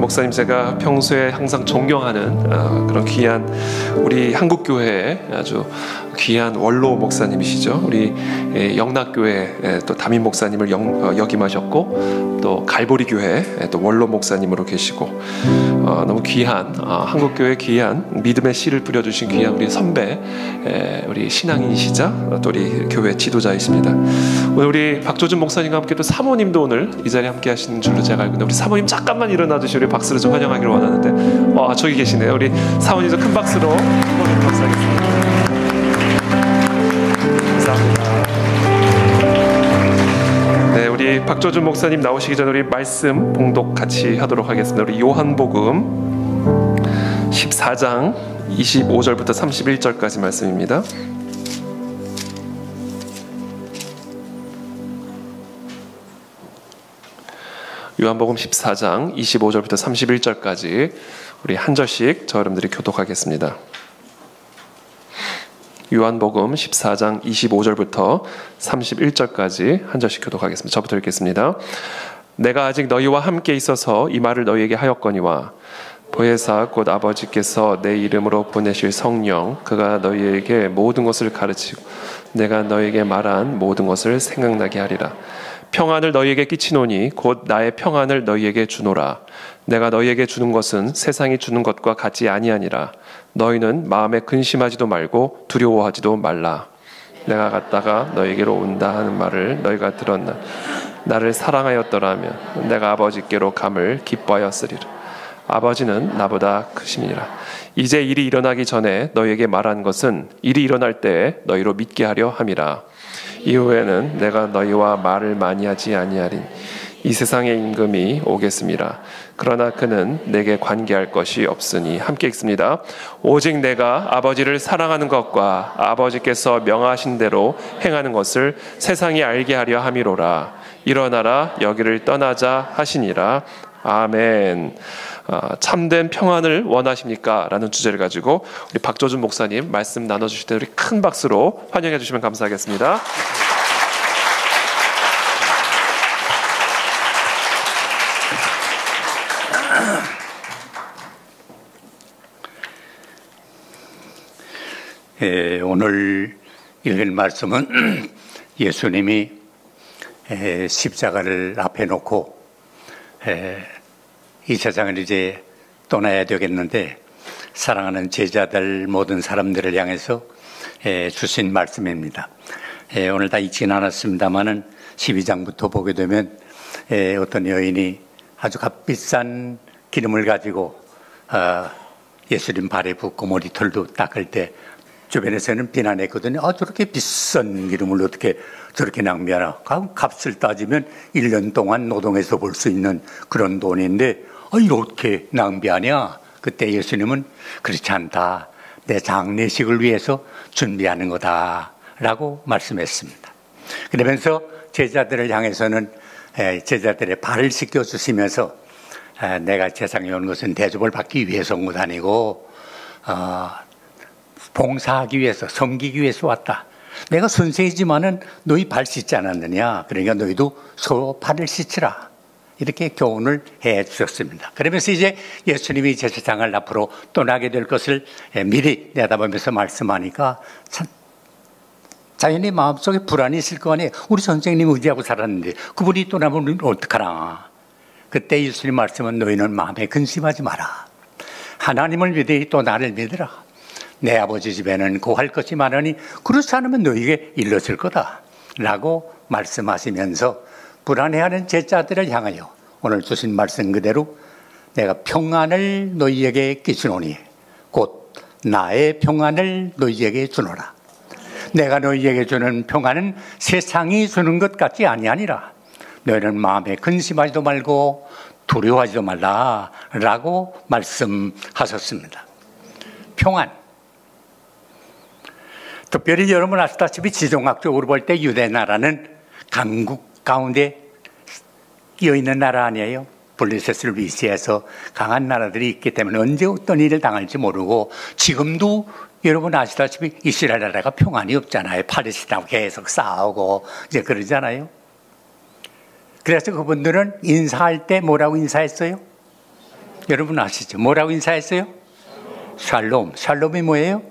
목사님 제가 평소에 항상 존경하는 그런 귀한 우리 한국교회의 아주 귀한 원로 목사님이시죠. 우리 영락교회 또 담임 목사님을 역임하셨고 또 갈보리교회 또 원로 목사님으로 계시고 너무 귀한 한국교회 귀한 믿음의 씨를 뿌려주신 귀한 우리 선배 우리 신앙인이시자 또 우리 교회 지도자이십니다. 오늘 우리 박조준 목사님과 함께 또 사모님도 오늘 이 자리에 함께 하시는 줄로 제가 알고 있는데 우리 사모님 잠깐만 일어나 주시고 우리 박수로 좀 환영하기를 원하는데 저기 계시네요. 우리 사모님 좀 큰 박수로 박수하겠습니다. 감사합니다. 네, 우리 박조준 목사님 나오시기 전에 우리 말씀 봉독 같이 하도록 하겠습니다. 우리 요한복음 14장 25절부터 31절까지 말씀입니다. 요한복음 14장 25절부터 31절까지 우리 한 절씩 저 여러분들이 교독하겠습니다. 요한복음 14장 25절부터 31절까지 한 절씩 교독하겠습니다. 저부터 읽겠습니다. 내가 아직 너희와 함께 있어서 이 말을 너희에게 하였거니와 보혜사 곧 아버지께서 내 이름으로 보내실 성령 그가 너희에게 모든 것을 가르치고 내가 너희에게 말한 모든 것을 생각나게 하리라. 평안을 너희에게 끼치노니 곧 나의 평안을 너희에게 주노라. 내가 너희에게 주는 것은 세상이 주는 것과 같지 아니하니라. 너희는 마음에 근심하지도 말고 두려워하지도 말라. 내가 갔다가 너희에게로 온다 하는 말을 너희가 들었나. 나를 사랑하였더라면 내가 아버지께로 감을 기뻐하였으리라. 아버지는 나보다 크심이니라. 이제 일이 일어나기 전에 너희에게 말한 것은 일이 일어날 때에 너희로 믿게 하려 함이라. 이후에는 내가 너희와 말을 많이 하지 아니하리니 이 세상의 임금이 오겠습니다. 그러나 그는 내게 관계할 것이 없으니 함께 읽습니다. 오직 내가 아버지를 사랑하는 것과 아버지께서 명하신 대로 행하는 것을 세상이 알게 하려 함이로라. 일어나라 여기를 떠나자 하시니라. 아멘. 참된 평안을 원하십니까? 라는 주제를 가지고 우리 박조준 목사님 말씀 나눠주실 때 우리 큰 박수로 환영해 주시면 감사하겠습니다. 오늘 읽을 말씀은 예수님이 십자가를 앞에 놓고 이 세상을 이제 떠나야 되겠는데 사랑하는 제자들 모든 사람들을 향해서 주신 말씀입니다. 오늘 다 읽진 않았습니다만은 12장부터 보게 되면 어떤 여인이 아주 값비싼 기름을 가지고 예수님 발에 붓고 머리털도 닦을 때 주변에서는 비난했거든요. 저렇게 비싼 기름을 어떻게 저렇게 낭비하나. 값을 따지면 1년 동안 노동해서 벌 수 있는 그런 돈인데 이렇게 낭비하냐. 그때 예수님은 그렇지 않다. 내 장례식을 위해서 준비하는 거다 라고 말씀했습니다. 그러면서 제자들을 향해서는 제자들의 발을 씻겨주시면서 내가 세상에 온 것은 대접을 받기 위해서 온 것 아니고 봉사하기 위해서, 섬기기 위해서 왔다. 내가 선생이지만은 너희 발 씻지 않았느냐. 그러니까 너희도 서로 발을 씻으라. 이렇게 교훈을 해 주셨습니다. 그러면서 이제 예수님이 제 세상을 앞으로 떠나게 될 것을 미리 내다보면서 말씀하니까 참 자연히 마음속에 불안이 있을 거 아니에요. 우리 선생님 의지하고 살았는데 그분이 떠나면 우리는 어떡하나. 그때 예수님 말씀은 너희는 마음에 근심하지 마라. 하나님을 믿으니 또 나를 믿으라. 내 아버지 집에는 고할 것이 많으니 그렇지 않으면 너희에게 일렀을 거다 라고 말씀하시면서 불안해하는 제자들을 향하여 오늘 주신 말씀 그대로 내가 평안을 너희에게 끼치노니 곧 나의 평안을 너희에게 주노라. 내가 너희에게 주는 평안은 세상이 주는 것 같지 아니하니라. 너희는 마음에 근심하지도 말고 두려워하지도 말라 라고 말씀하셨습니다. 평안. 특별히 여러분 아시다시피 지정학적으로 볼 때 유대 나라는 강국 가운데 끼어있는 나라 아니에요. 블레셋을 위시해서 강한 나라들이 있기 때문에 언제 어떤 일을 당할지 모르고 지금도 여러분 아시다시피 이스라엘 나라가 평안이 없잖아요. 팔레스타인하고 계속 싸우고 이제 그러잖아요. 그래서 그분들은 인사할 때 뭐라고 인사했어요? 여러분 아시죠? 뭐라고 인사했어요? 샬롬. 샬롬이 뭐예요?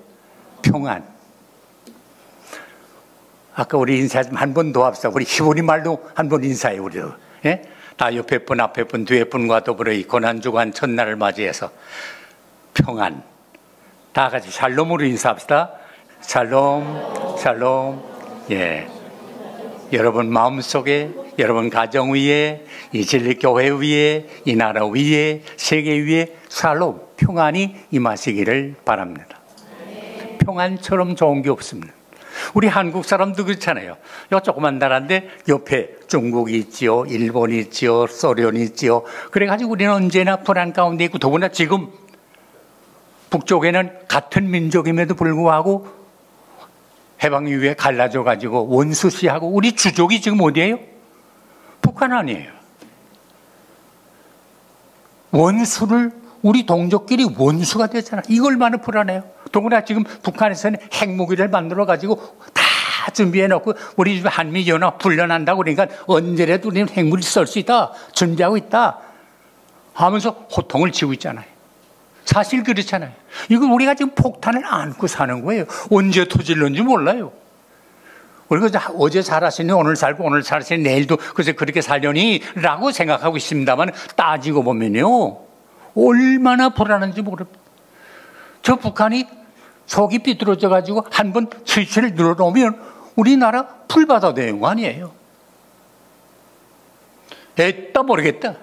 평안. 아까 우리 인사 좀 한 번 더 합시다. 우리 히브리 말로 한 번 인사해, 우리도. 예? 다 옆에 분, 앞에 분, 뒤에 분과 더불어 이 고난주간 첫날을 맞이해서 평안. 다 같이 샬롬으로 인사합시다. 샬롬, 샬롬. 예. 여러분 마음속에, 여러분 가정 위에, 이 진리교회 위에, 이 나라 위에, 세계 위에 샬롬, 평안이 임하시기를 바랍니다. 평안처럼 좋은 게 없습니다. 우리 한국 사람도 그렇잖아요. 요 조그만 나라인데 옆에 중국이 있지요, 일본이 있지요, 소련이 있지요. 그래가지고 우리는 언제나 불안 가운데 있고, 더구나 지금 북쪽에는 같은 민족임에도 불구하고 해방 이후에 갈라져가지고 원수시하고, 우리 주족이 지금 어디예요? 북한 아니에요. 원수를, 우리 동족끼리 원수가 됐잖아요. 이거 얼마나 불안해요. 더구나 지금 북한에서는 핵무기를 만들어가지고 다 준비해놓고 우리 집 한미연합 훈련한다고, 그러니까 언제라도 우리는 핵무기 쓸 수 있다, 준비하고 있다 하면서 호통을 치고 있잖아요. 사실 그렇잖아요. 이거 우리가 지금 폭탄을 안고 사는 거예요. 언제 터질는지 몰라요. 우리가 어제 살았으니 오늘 살고, 오늘 살았으니 내일도 그래서 그렇게 살려니 라고 생각하고 있습니다만, 따지고 보면요, 얼마나 불안한지 모릅니다. 저 북한이 속이 삐뚤어져 가지고 한번 스위치를 눌러놓으면 우리나라 풀바다 되는 거 아니에요. 에따 모르겠다.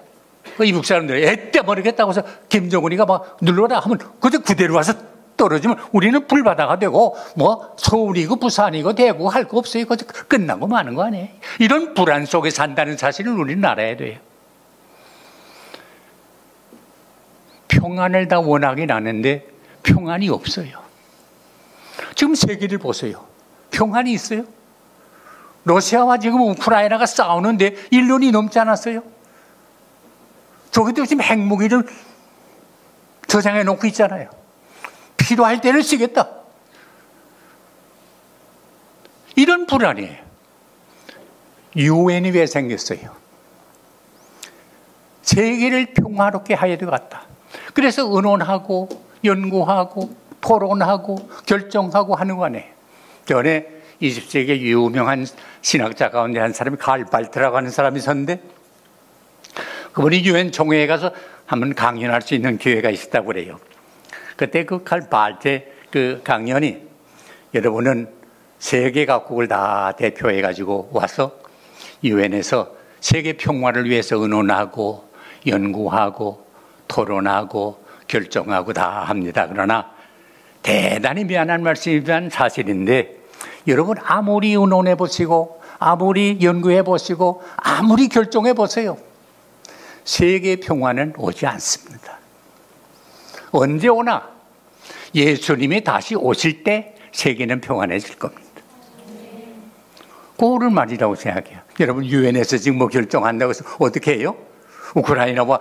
이북 사람들이 에따 모르겠다고 해서 김정은이가 막 눌러라 하면 그대로 와서 떨어지면 우리는 불바다가 되고, 뭐 서울이고 부산이고 대구 할 거 없어요. 그저 끝나고 마는 거 아니에요. 이런 불안 속에 산다는 사실을 우리는 알아야 돼요. 평안을 다 원하긴 하는데 평안이 없어요. 지금 세계를 보세요. 평안이 있어요? 러시아와 지금 우크라이나가 싸우는데 1년이 넘지 않았어요? 저기도 지금 핵무기를 저장해 놓고 있잖아요. 필요할 때는 쓰겠다. 이런 불안이에요. 유엔이 왜 생겼어요? 세계를 평화롭게 하야 될 것 같다. 그래서 의논하고 연구하고 토론하고 결정하고 하는 거 아니에요. 전에 20세기의 유명한 신학자 가운데 한 사람이 칼 발트라고 하는 사람이 있었는데, 그분이 유엔 총회에 가서 한번 강연할 수 있는 기회가 있었다고 그래요. 그때 그 칼 발트 그 강연이, 여러분은 세계 각국을 다 대표해 가지고 와서 유엔에서 세계 평화를 위해서 의논하고 연구하고 토론하고 결정하고 다 합니다. 그러나 대단히 미안한 말씀이지만 사실인데, 여러분 아무리 의논해 보시고 아무리 연구해 보시고 아무리 결정해 보세요, 세계 평화는 오지 않습니다. 언제 오나? 예수님이 다시 오실 때 세계는 평안해질 겁니다. 그거를 말이라고 생각해요. 여러분 유엔에서 지금 뭐 결정한다고 해서 어떻게 해요? 우크라이나와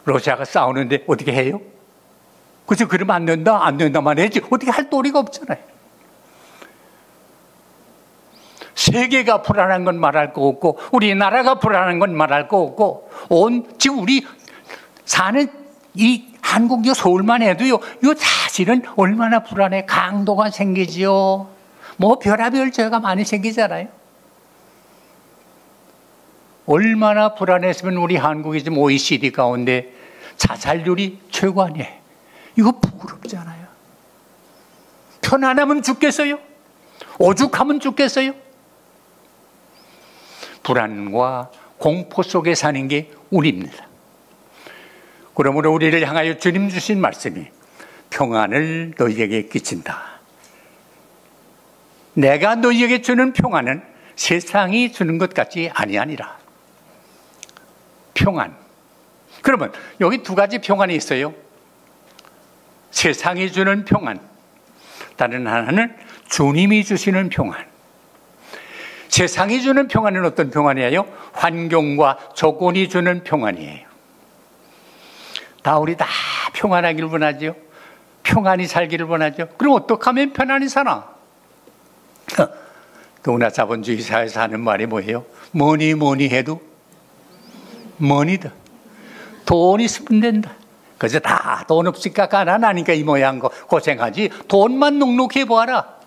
러시아가 싸우는데 어떻게 해요? 그래서 그러면 안 된다, 안 된다만 해야지. 어떻게 할 도리가 없잖아요. 세계가 불안한 건 말할 거 없고, 우리나라가 불안한 건 말할 거 없고, 지금 우리 사는 이 한국 서울만 해도요, 이 사실은 얼마나 불안해. 강도가 생기지요. 뭐 별의별 죄가 많이 생기잖아요. 얼마나 불안했으면 우리 한국이 지금 OECD 가운데 자살률이 최고 아니에요. 이거 부끄럽잖아요. 편안하면 죽겠어요? 오죽하면 죽겠어요? 불안과 공포 속에 사는 게 우리입니다. 그러므로 우리를 향하여 주님 주신 말씀이 평안을 너희에게 끼친다. 내가 너희에게 주는 평안은 세상이 주는 것 같지 아니하니라. 평안. 그러면 여기 두 가지 평안이 있어요. 세상이 주는 평안, 다른 하나는 주님이 주시는 평안. 세상이 주는 평안은 어떤 평안이에요? 환경과 조건이 주는 평안이에요. 우리 다 평안하기를 원하죠. 평안히 살기를 원하죠. 그럼 어떻게 하면 편안히 사나? 더구나 자본주의 사회에서 하는 말이 뭐예요? 뭐니 해도 머니다. 돈 있으면 된다. 그래서 다 돈 없으니까 가난하니까 이 모양 고생하지. 돈만 넉넉히 보아라.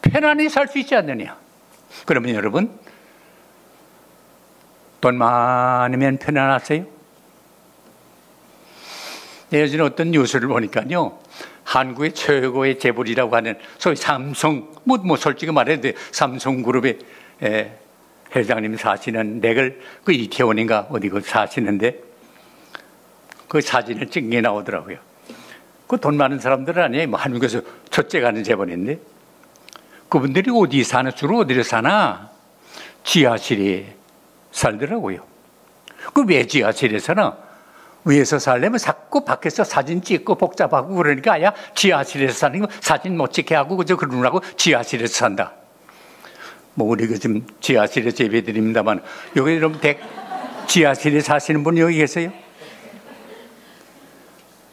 편안히 살 수 있지 않느냐. 그러면 여러분, 돈 많으면 편안하세요? 예전에 어떤 뉴스를 보니까요, 한국의 최고의 재벌이라고 하는 소위 삼성, 솔직히 말해도 삼성그룹의 회장님 사시는 댁을 그 이태원인가 어디 그 사시는데 그 사진을 찍은 게 나오더라고요. 그 돈 많은 사람들 아니에요. 뭐 한국에서 첫째 가는 재벌인데 그분들이 어디 사나, 주로 어디를 사나? 지하실에 살더라고요. 그 왜 지하실에 사나? 위에서 살려면 자꾸 밖에서 사진 찍고 복잡하고 그러니까 아야 지하실에서 사는 거 사진 못 찍게 하고 그저 그러라고 지하실에서 산다. 뭐 우리 그 지금 지하실에서 예배드립니다만 여기 여러분 지하실에 사시는 분 여기 계세요?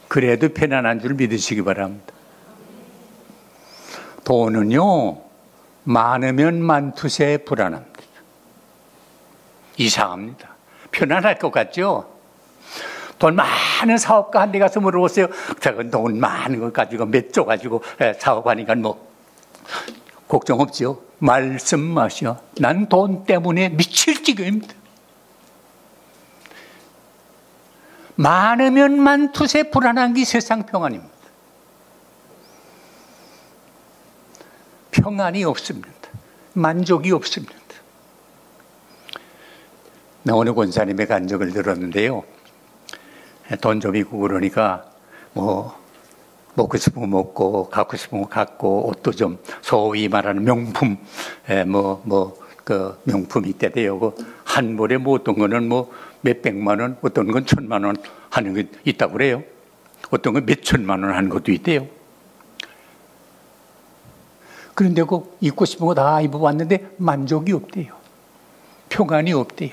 그래도 편안한 줄 믿으시기 바랍니다. 돈은요 많으면 많투세 불안합니다. 이상합니다. 편안할 것 같죠? 돈 많은 사업가 한 대 가서 물어보세요. 저건 돈 많은 거 가지고 몇 조 가지고 사업하니까 뭐 걱정 없죠. 말씀마셔. 난 돈 때문에 미칠 지경입니다. 많으면 많투세 불안한 게 세상 평안입니다. 평안이 없습니다. 만족이 없습니다. 나 오늘 권사님의 간증을 들었는데요. 돈 좀 있고 그러니까 뭐 먹고 싶으면 먹고 갖고 싶으면 갖고 옷도 좀 소위 말하는 명품 그 명품이 있대요. 한 벌에 뭐 어떤 거는 뭐 몇백만 원, 어떤 건 1,000만 원 하는 게 있다고 그래요. 어떤 건 몇천만 원 하는 것도 있대요. 그런데 그 입고 싶은 거 다 입어봤는데 만족이 없대요. 평안이 없대요.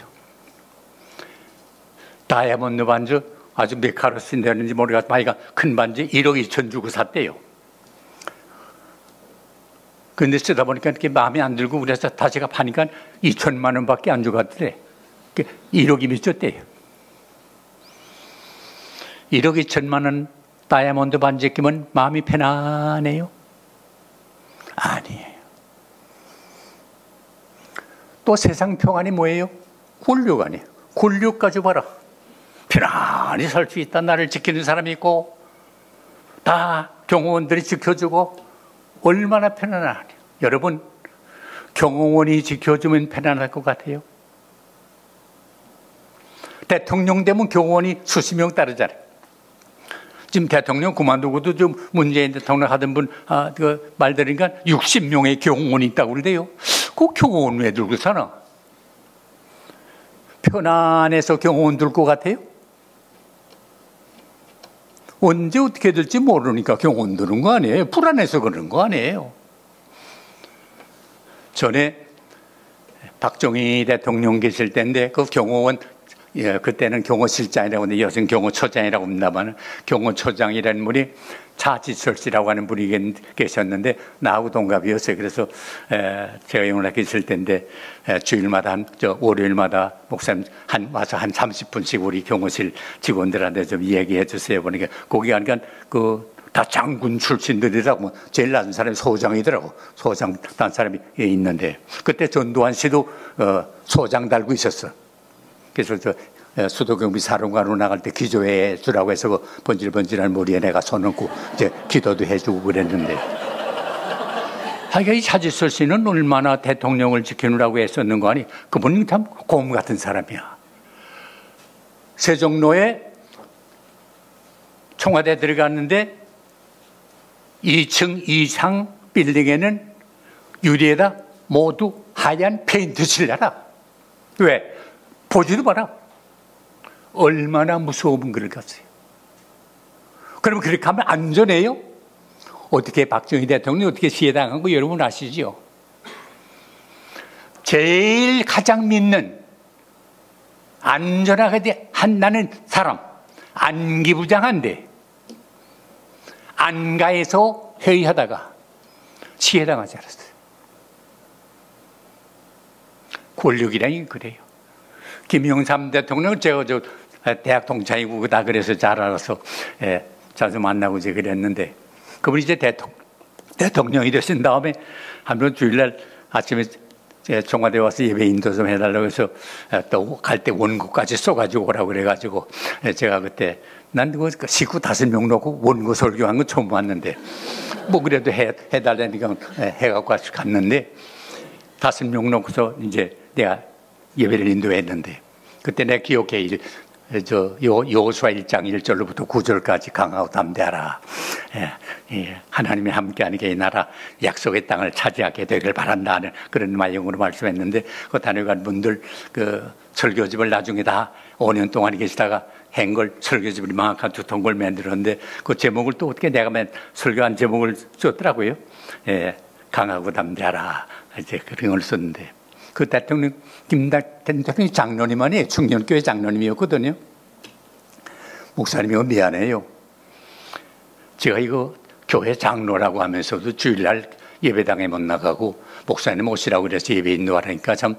다이아몬드 반지 아주 몇 카로 쓴다는지 모르겠지만 아이가 큰 반지 1억 2천 주고 샀대요. 그런데 쓰다 보니까 이렇게 마음에 안 들고 그래서 다시 파니까 2천만 원밖에 안 주고 갔더래. 1억이 미쳤대요. 1억 2천만 원 다이아몬드 반지 끼면 마음이 편안해요? 아니에요. 또 세상 평안이 뭐예요? 권력 아니에요. 권력 가지고 봐라. 편안히 살 수 있다. 나를 지키는 사람이 있고 다 경호원들이 지켜주고 얼마나 편안하냐. 여러분 경호원이 지켜주면 편안할 것 같아요? 대통령 되면 경호원이 수십 명 따르잖아요. 지금 대통령 그만두고도 좀 문재인 대통령 하던 분 그 말 들으니까 60명의 경호원이 있다고 그러대요. 그 경호원 왜 들고 사나? 편안해서 경호원 들 것 같아요? 언제 어떻게 될지 모르니까 경호원 드는 거 아니에요? 불안해서 그런 거 아니에요? 전에 박정희 대통령 계실 때인데 그 경호원 그때는 경호실장이라고 하는데 여성 경호처장이라고 합니다만 경호처장이라는 분이 차지철 씨라고 하는 분이 계셨는데 나하고 동갑이었어요. 그래서 제가 영락에 있을 때인데 주일마다 월요일마다 목사님 와서 한 30분씩 우리 경호실 직원들한테 좀 얘기해 주세요. 보니까 거기 가니까 다 장군 출신들이라고 제일 낮은 사람이 소장이더라고. 소장 단 사람이 있는데 그때 전두환 씨도 소장 달고 있었어. 그래서 수도경비 사령관으로 나갈 때 기도해 주라고 해서 그 번질번질한 머리에 내가 손 얹고 이제 기도도 해주고 그랬는데. 하여간 이 차지철 씨는 얼마나 대통령을 지키느라고 애썼는 거 아니? 그분은 참 곰 같은 사람이야. 세종로에 청와대 들어갔는데 2층 이상 빌딩에는 유리에다 모두 하얀 페인트 칠해라. 왜? 보지도 마라. 얼마나 무서운 걸 갔어요. 그러면 그렇게 하면 안전해요? 어떻게 박정희 대통령이 어떻게 시해당한 거 여러분 아시죠? 제일 가장 믿는 안전하게 한다는 사람 안기부장한데 안가에서 회의하다가 시해당하지 않았어요. 권력이라는 게 그래요. 김영삼 대통령 제가 저 대학 동창이고 다 그래서 잘 알아서 자주 만나고 이제 그랬는데 그분이 이제 대통령이 되신 다음에 한번 주일날 아침에 청와대 와서 예배 인도 좀 해달라고 해서 또 갈 때 원고까지 써가지고 오라고 그래가지고 제가 그때 난 그거 식구 5명 놓고 원고 설교한 거 처음 봤는데 뭐 그래도 해달라니까 해갖고 갔는데 5명 놓고서 이제 내가 예배를 인도했는데 그때 내가 기억해 여호수아 1장 1절로부터 9절까지 강하고 담대하라. 하나님이 함께하는 게 이 나라 약속의 땅을 차지하게 되길 바란다는 그런 내용으로 말씀했는데 그 다녀간 분들 그 설교집을 나중에 다 5년 동안 계시다가 행걸 설교집을 망악한 두통걸 만들었는데 그 제목을 또 어떻게 내가 설교한 제목을 썼더라고요. 강하고 담대하라. 이제 그런 걸 썼는데 그 대통령 김대통령 장로님만이 충년교회 장로님이었거든요. 목사님이 미안해요. 제가 이거 교회 장로라고 하면서도 주일날 예배당에 못 나가고 목사님 오시라고 그래서 예배 인도하라니까 참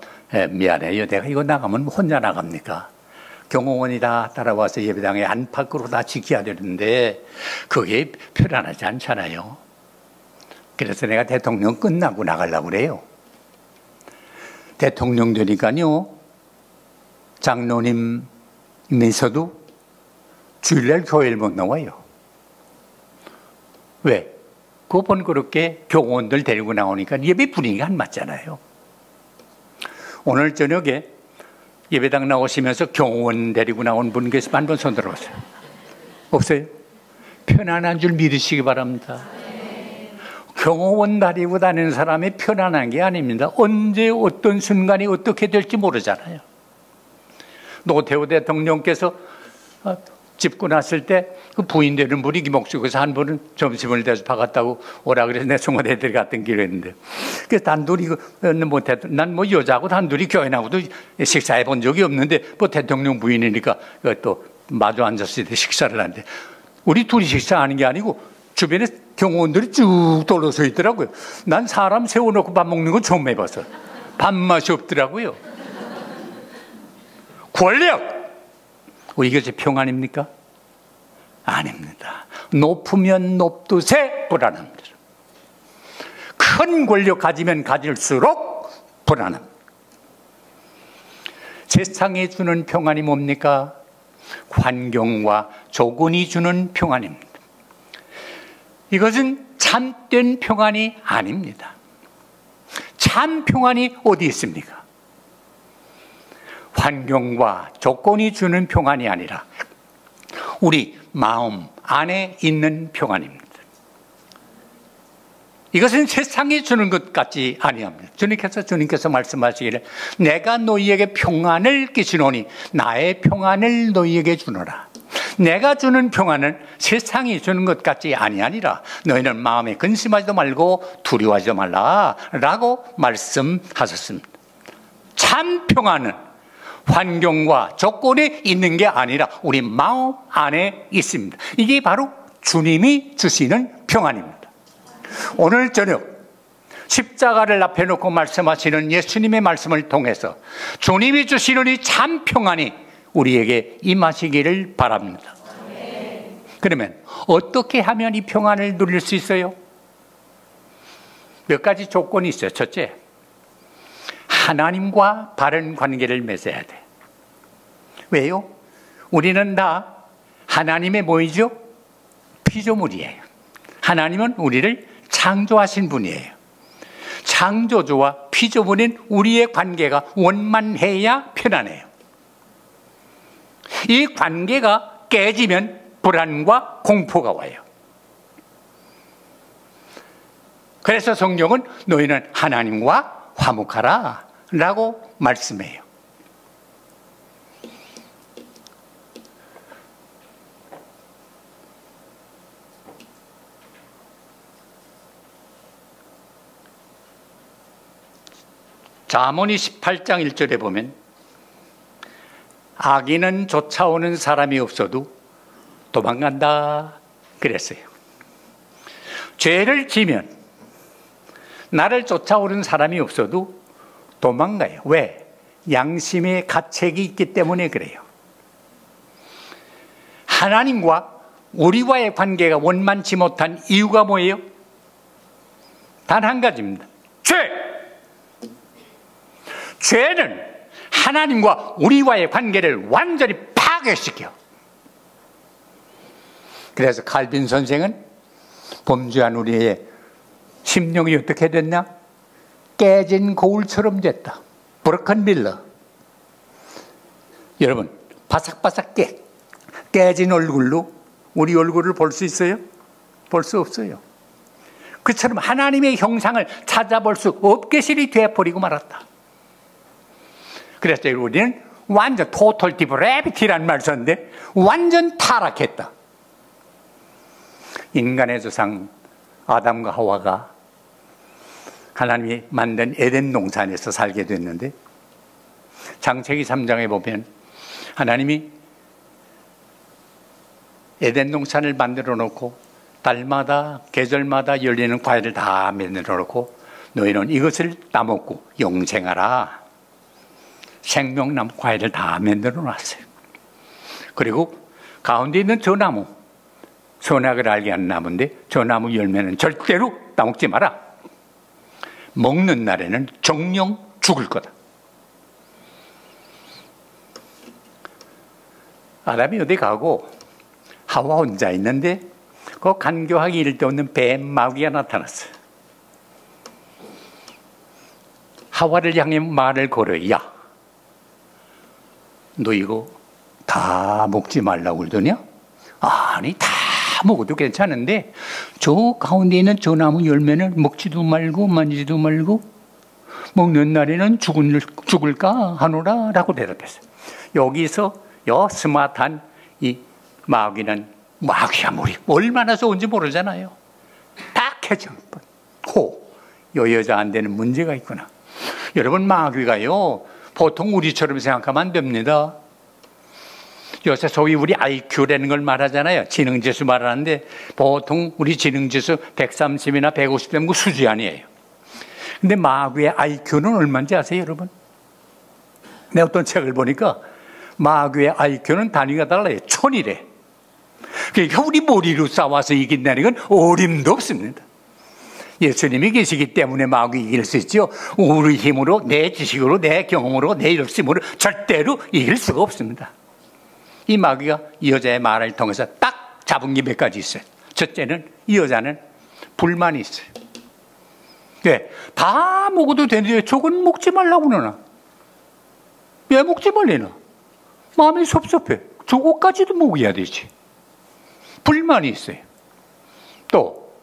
미안해요. 내가 이거 나가면 혼자 나갑니까? 경호원이 다 따라와서 예배당에 안팎으로 다 지켜야 되는데 그게 편안하지 않잖아요. 그래서 내가 대통령 끝나고 나가려고 그래요. 대통령 되니까요, 장로님에서도 주일날 교회를 못 나와요. 왜? 그 번거롭게 교원들 데리고 나오니까 예배 분위기가 안 맞잖아요. 오늘 저녁에 예배당 나오시면서 교원 데리고 나온 분 계시면 한번 손 들어보세요. 없어요? 편안한 줄 믿으시기 바랍니다. 경호원 다니고 다니는 사람이 편안한 게 아닙니다. 언제 어떤 순간이 어떻게 될지 모르잖아요. 노태우 대통령께서 집권했을 때 그 부인 되는 분이 김옥수에서 한 분은 점심을 대접하겠다고 오라 그래서 내 청와대 들어갔던 길을 했는데 그래서 단둘이 못했던 난 뭐 여자하고 단둘이 교회 나고도 식사해 본 적이 없는데 뭐 대통령 부인이니까 또 마주 앉았을 때 식사를 하는데 우리 둘이 식사하는 게 아니고 주변에 경호원들이 쭉 돌아서 있더라고요. 난 사람 세워놓고 밥 먹는 거 처음 해봤어. 밥맛이 없더라고요. 권력! 이것이 평안입니까? 아닙니다. 높으면 높두세 불안합니다. 큰 권력 가지면 가질수록 불안합니다. 세상에 주는 평안이 뭡니까? 환경과 조건이 주는 평안입니다. 이것은 참된 평안이 아닙니다. 참 평안이 어디 있습니까? 환경과 조건이 주는 평안이 아니라 우리 마음 안에 있는 평안입니다. 이것은 세상이 주는 것 같지 아니합니다. 주님께서 말씀하시기를 내가 너희에게 평안을 끼치노니 나의 평안을 너희에게 주노라. 내가 주는 평안은 세상이 주는 것 같지 아니하니라. 너희는 마음에 근심하지도 말고 두려워하지 말라 라고 말씀하셨습니다. 참 평안은 환경과 조건이 있는 게 아니라 우리 마음 안에 있습니다. 이게 바로 주님이 주시는 평안입니다. 오늘 저녁 십자가를 앞에 놓고 말씀하시는 예수님의 말씀을 통해서 주님이 주시는 이 참 평안이 우리에게 임하시기를 바랍니다. 그러면 어떻게 하면 이 평안을 누릴 수 있어요? 몇 가지 조건이 있어요. 첫째, 하나님과 바른 관계를 맺어야 돼. 왜요? 우리는 다 하나님의 뭐이죠? 피조물이에요. 하나님은 우리를 창조하신 분이에요. 창조주와 피조물인 우리의 관계가 원만해야 편안해요. 이 관계가 깨지면 불안과 공포가 와요. 그래서 성경은 너희는 하나님과 화목하라 라고 말씀해요. 잠언이 18장 1절에 보면 악인은 쫓아오는 사람이 없어도 도망간다 그랬어요. 죄를 지면 나를 쫓아오는 사람이 없어도 도망가요. 왜? 양심의 가책이 있기 때문에 그래요. 하나님과 우리와의 관계가 원만치 못한 이유가 뭐예요? 단 한 가지입니다. 죄는 하나님과 우리와의 관계를 완전히 파괴시켜. 그래서 칼빈 선생은 범죄한 우리의 심령이 어떻게 됐냐? 깨진 거울처럼 됐다. 브로큰 밀러. 여러분, 바삭바삭 깨진 얼굴로 우리 얼굴을 볼 수 있어요? 볼 수 없어요. 그처럼 하나님의 형상을 찾아볼 수 없게 실이 되어버리고 말았다. 그래서 우리는 완전 토탈 디브레비티라는 말 썼는데 완전 타락했다. 인간의 조상 아담과 하와가 하나님이 만든 에덴 동산에서 살게 됐는데 창세기 3장에 보면 하나님이 에덴 동산을 만들어 놓고 달마다 계절마다 열리는 과일을 다 만들어 놓고 너희는 이것을 따먹고 영생하라. 생명나무 과일을 다 만들어 놨어요. 그리고 가운데 있는 저 나무, 선악을 알게 하는 나무인데 저 나무 열매는 절대로 따먹지 마라. 먹는 날에는 정령 죽을 거다. 아담이 어디 가고 하와 혼자 있는데 그 간교하기 이를 데 없는 뱀 마귀가 나타났어요. 하와를 향해 말을 걸어요. 야, 너 이거 다 먹지 말라고 그러더냐? 아니, 다 먹어도 괜찮은데 저 가운데 있는 저 나무 열매는 먹지도 말고 만지지도 말고 먹는 날에는 죽을까 하노라 라고 대답했어요. 여기서 요 스마트한 이 마귀는 마귀야 우리 얼마나 좋은지 모르잖아요. 딱 해줘. 요 여자한테는 문제가 있구나. 여러분, 마귀가요 보통 우리처럼 생각하면 안 됩니다. 요새 소위 우리 IQ라는 걸 말하잖아요. 지능지수 말하는데 보통 우리 지능지수 130이나 150 되면 그 수지 아니에요. 근데 마귀의 IQ는 얼마인지 아세요, 여러분? 내가 어떤 책을 보니까 마귀의 IQ는 단위가 달라요. 1000이래. 그러니까 우리 머리로 싸워서 이긴다는 건 어림도 없습니다. 예수님이 계시기 때문에 마귀 이길 수 있죠. 우리 힘으로, 내 지식으로, 내 경험으로, 내 열심으로 절대로 이길 수가 없습니다. 이 마귀가 이 여자의 말을 통해서 딱 잡은 게 몇 가지 있어요. 첫째는 이 여자는 불만이 있어요. 네, 다 먹어도 되는데 저건 먹지 말라고 그러나? 왜 먹지 말래나? 마음이 섭섭해. 저거까지도 먹어야 되지. 불만이 있어요. 또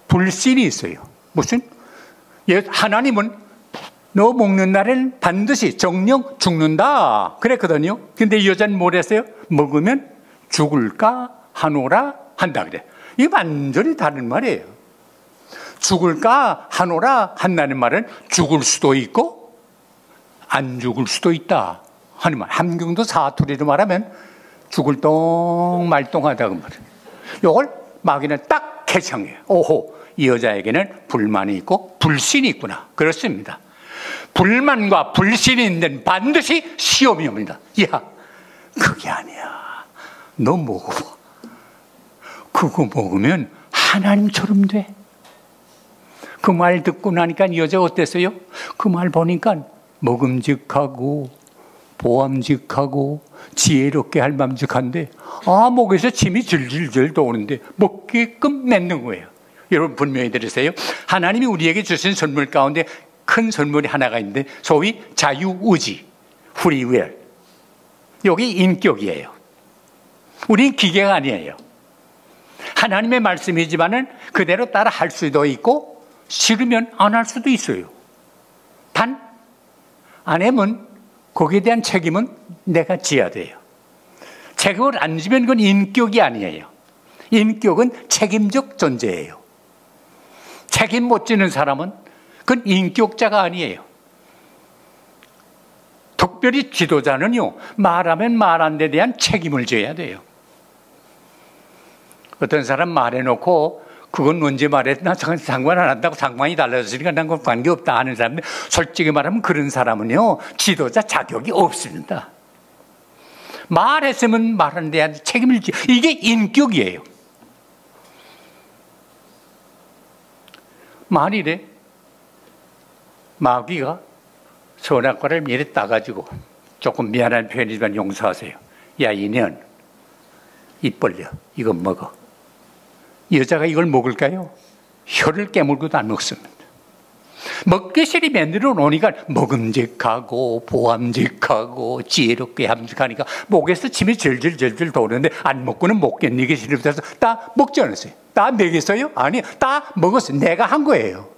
불신이 있어요. 무슨? 하나님은 너 먹는 날엔 반드시 정령 죽는다 그랬거든요. 근데 이 여자는 뭘 했어요? 먹으면 죽을까 하노라 한다 그래. 이게 완전히 다른 말이에요. 죽을까 하노라 한다는 말은 죽을 수도 있고 안 죽을 수도 있다 하는 말. 함경도 사투리로 말하면 죽을 똥 말똥하다 그 말이에요. 이걸 마귀는 딱 캐청해요. 오호, 이 여자에게는 불만이 있고 불신이 있구나. 그렇습니다. 불만과 불신이 있는 반드시 시험이 옵니다. 야, 그게 아니야. 너 먹어봐. 그거 먹으면 하나님처럼 돼. 그 말 듣고 나니까 이 여자 어땠어요? 그 말 보니까 먹음직하고 보암직하고 지혜롭게 할맘직한데 목에서 침이 질질질 도는데 먹게끔 맺는 거예요. 여러분 분명히 들으세요. 하나님이 우리에게 주신 선물 가운데 큰 선물이 하나가 있는데 소위 자유의지, 프리윌. 여기 인격이에요. 우린 기계가 아니에요. 하나님의 말씀이지만은 그대로 따라 할 수도 있고 싫으면 안 할 수도 있어요. 단 안 하면 거기에 대한 책임은 내가 져야 돼요. 책임을 안 지면 그건 인격이 아니에요. 인격은 책임적 존재예요. 책임 못 지는 사람은 그건 인격자가 아니에요. 특별히 지도자는요, 말하면 말한 데 대한 책임을 져야 돼요. 어떤 사람 말해놓고 그건 언제 말했나? 나 상관 안 한다고 상관이 달라졌으니까 난 그건 관계없다 하는 사람인데 솔직히 말하면 그런 사람은요 지도자 자격이 없습니다. 말했으면 말하는 데한 책임을 지. 이게 인격이에요. 만일에 마귀가 선악과를 미리 따가지고 조금 미안한 표현이지만 용서하세요. 야 이년 입 벌려 이거 먹어. 여자가 이걸 먹을까요? 혀를 깨물고도 안 먹습니다. 먹기 싫이 만들어 놓으니까 먹음직하고 보암직하고 지혜롭게 함직하니까 목에서 침이 절절절절 도는데 안 먹고는 못 견디기 싫어서 다 먹지 않았어요. 다 먹였어요? 아니, 다 먹었어요. 내가 한 거예요.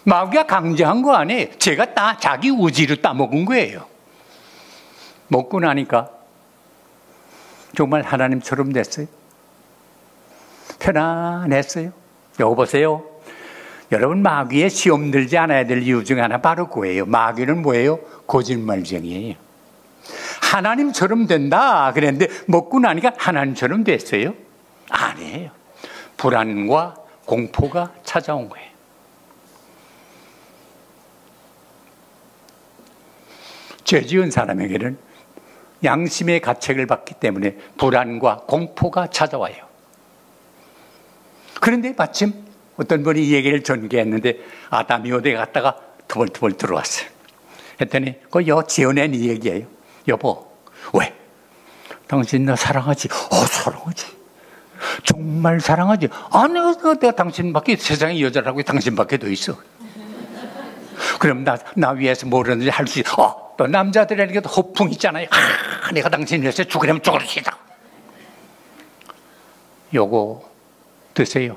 마귀가 강제한 거 아니에요. 제가 다 자기 우지로 따먹은 거예요. 먹고 나니까 정말 하나님처럼 됐어요. 편안했어요. 여기 보세요. 여러분 마귀에 시험 들지 않아야 될 이유 중에 하나 바로 그거예요. 마귀는 뭐예요? 거짓말쟁이에요. 하나님처럼 된다 그랬는데 먹고 나니까 하나님처럼 됐어요? 아니에요. 불안과 공포가 찾아온 거예요. 죄 지은 사람에게는 양심의 가책을 받기 때문에 불안과 공포가 찾아와요. 그런데 마침 어떤 분이 이 얘기를 전개했는데 아담이 어디에 갔다가 터벌터벌 들어왔어요. 했더니 그거 지어낸 이 얘기예요. 여보, 왜? 당신 나 사랑하지? 사랑하지. 정말 사랑하지? 아니, 내가 당신밖에 세상에 여자라고 당신밖에 더 있어. 그럼 나 위해서 뭐라든지 할 수 있어. 또 남자들에게도 호풍 있잖아요. 내가 당신 위해서 죽으려면 죽을시다. 요거 드세요.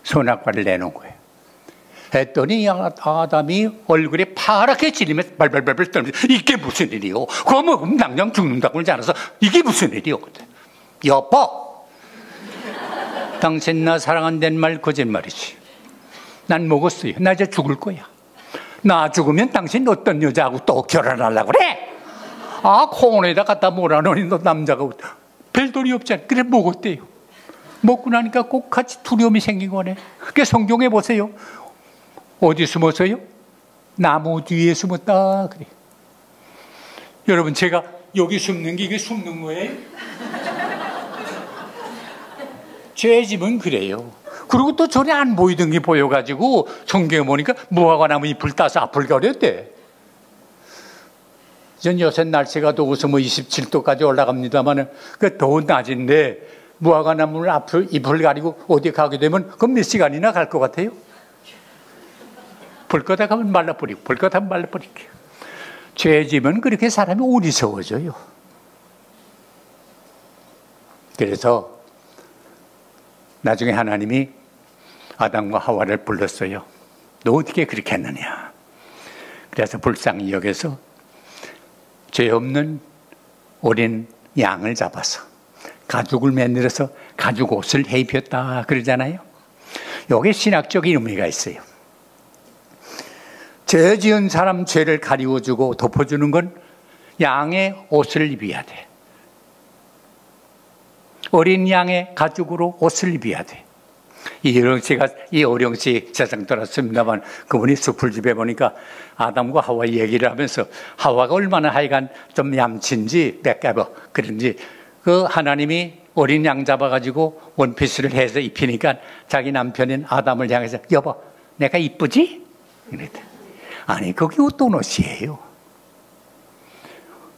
선악과를 내놓은 거예요. 했더니 아담이 얼굴에 파랗게 찔리면서 발발발발 떨면서 이게 무슨 일이요? 그거 먹으면 당장 죽는다고 그러지 않아서 이게 무슨 일이요? 여보, 당신 나 사랑한다는 말 거짓말이지. 난 먹었어요. 나 이제 죽을 거야. 나 죽으면 당신 어떤 여자하고 또 결혼하려고 그래? 콩에다 갖다 몰아넣으니 너 남자가 별도리 없잖아. 그래 먹었대요. 먹고 나니까 꼭 같이 두려움이 생긴 거네. 그게 성경에 보세요. 어디 숨었어요? 나무 뒤에 숨었다 그래. 여러분 제가 여기 숨는 게 이게 숨는 거예요? 죄 집은 그래요. 그리고 또 전에 안 보이던 게 보여가지고 성경에 보니까 무화과나무 잎을 따서 앞을 가렸대. 전 요새 날씨가 더워서 27도까지 올라갑니다만 그 더운 낮인데 무화과나무를 잎을 가리고 어디 가게 되면 그럼 몇 시간이나 갈 것 같아요? 불 끄다 가면 말라버리고 불 끄다 하면 말라버리고. 죄 지면 그렇게 사람이 어리석어져요. 그래서 나중에 하나님이 아담과 하와를 불렀어요. 너 어떻게 그렇게 했느냐. 그래서 불쌍히 여겨서 죄 없는 어린 양을 잡아서 가죽을 만들어서 가죽 옷을 해 입혔다 그러잖아요. 여기에 신학적인 의미가 있어요. 죄 지은 사람 죄를 가리워주고 덮어주는 건 양의 옷을 입어야 돼. 어린 양의 가죽으로 옷을 입어야 돼. 이 어령씨 세상 떠났습니다만 그분이 숲을집에 보니까 아담과 하와 얘기를 하면서 하와가 얼마나 하여간 좀 얌친지 뺏겨버 그런지 그 하나님이 어린 양 잡아가지고 원피스를 해서 입히니까 자기 남편인 아담을 향해서 여보 내가 이쁘지? 그랬대. 아니 그게 어떤 옷이에요?